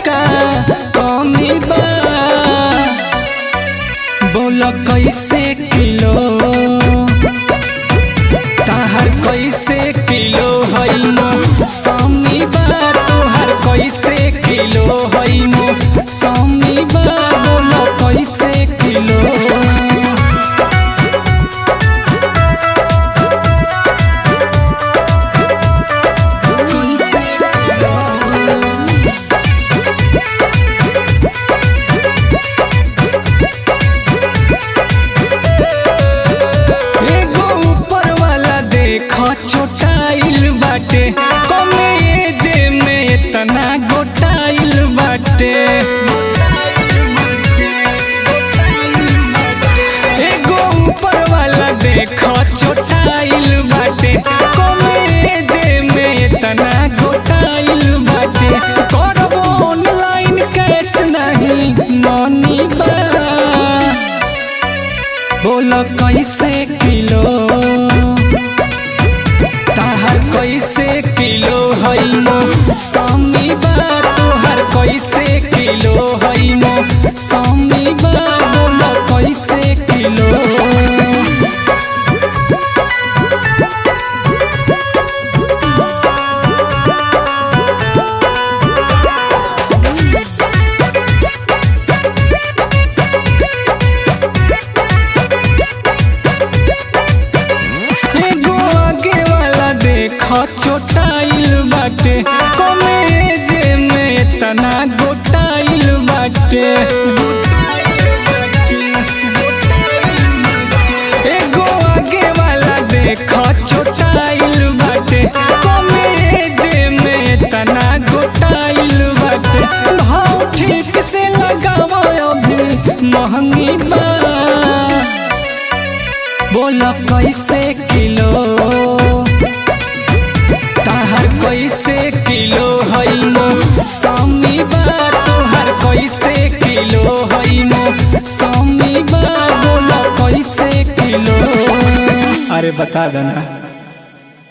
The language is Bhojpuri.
का कमी बा। बोल कैसे किलो ताहर कैसे किलो है मौसमी बा, तोहर कैसे किलो है मौसमी बा। बोल कैसे किलो छोटाइल बाटे कमे एजे में इतना गोटाइल बाटे। एगो ऊपर वाला देखो छोटाइल बाटे कमे एजे में इतना गोटाइल बाटे। करबो ऑनलाइन कैश नहीं मनी बा। बोल कैसे किलो ताहर कैसे किलो है मौसमी बा, तोहर कैसे किलो है मौसमी बा। बोल कैसे किलो छोटाइल बाटे कमे एजे में इतना गोटाइल बाटे। एगो आगे वाला देखो छोटाइल बाटे कमे एजे में इतना गोटाइल बाटे। भाव ठीक से लगावा अभी महंगी बा। बोल कैसे किलो ताहर कैसे किलो है मौसमी बा, तोहर कैसे किलो है मौसमी बा। बोल कैसे किलो अरे बता देना।